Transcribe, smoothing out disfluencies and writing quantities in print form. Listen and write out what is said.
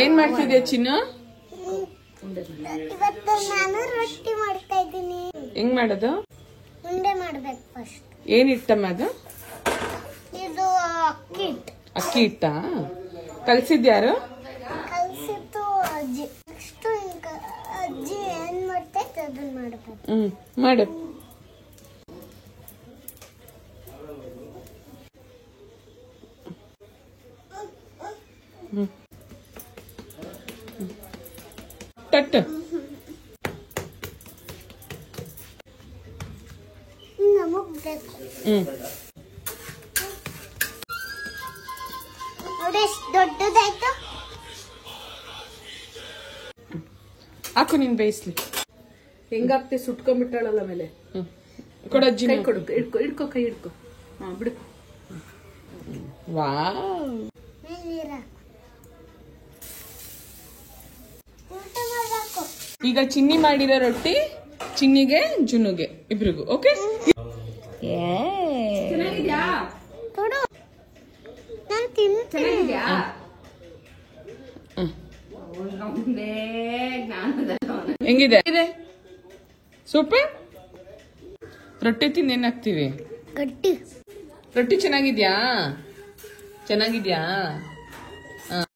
ಏನ್ ಮಾಡ್ತಿದ್ಯಾ ಚಿನ್ನು? ಇವತ್ತು ನಾನು ರೊಟ್ಟಿ ಮಾಡ್ತಾ ಇದ್ದೀನಿ. ಹೆಂಗ್ ಮಾಡೋದು? ಉಂಡೆ ಮಾಡ್ಬೇಕು ಫಸ್ಟ್. ಏನ್ ಹಿಟ್ಟಮ್ಮ ಅದು? ಇದು ಅಕ್ಕಿ ಹಿಟ್ಟು. ಅಕ್ಕಿ ಹಿಟ್ಟ? ಕಲ್ಸಿದ್ಯಾರು? ಕಲ್ಸಿತ್ತು ಅಜ್ಜಿ. ನೆಕ್ಸ್ಟ್ ಅಜ್ಜಿ ಏನ್ ಮಾಡ್ತೈತೆ ಅದನ್ನ ಮಾಡ್ಬೇಕು. ಮಾಡು. ತಟ್ಟು. ನಮಗ್ ಬೇಕು. ನೋಡಿ ಎಷ್ಟು ದೊಡ್ಡದಾಯ್ತು. ಹಾಕು ನೀನ್ ಬೇಯಿಸ್ಲಿ. ಹೆಂಗಾಗ್ತಿ ಸುಟ್ಕೊಂಡ್ಬಿಟ್ಟಾಳಲ್ಲ ಮೇಲೆ. ಕೊಡಜ್ಜಿ. ಕೈ ಕೊಡು, ಹಿಡ್ಕೊ ಕೈ ಹಿಡ್ಕೊ. ಹಾ ಬಿಡು. ವಾವ್. ಈಗ ಚಿನ್ನಿ ಮಾಡಿರೋ ರೊಟ್ಟಿ ಚಿನ್ನಿಗೆ ಜುನ್ನುಗೆ ಇಬ್ರಿಗೂ. ಓಕೆ. ಚೆನ್ನಾಗಿದ್ಯಾ? ಕೊಡು ನಾನು ತಿಂತೀನಿ. ಚೆನ್ನಾಗಿದ್ಯಾ? ಹೆಂಗಿದೆ? ಸೂಪರ್. ರೊಟ್ಟಿ ತಿಂದು ಏನಾಗ್ತೀವಿ? ಗಟ್ಟಿ. ರೊಟ್ಟಿ ಚೆನ್ನಾಗಿದ್ಯಾ? ಚೆನ್ನಾಗಿದ್ಯಾ?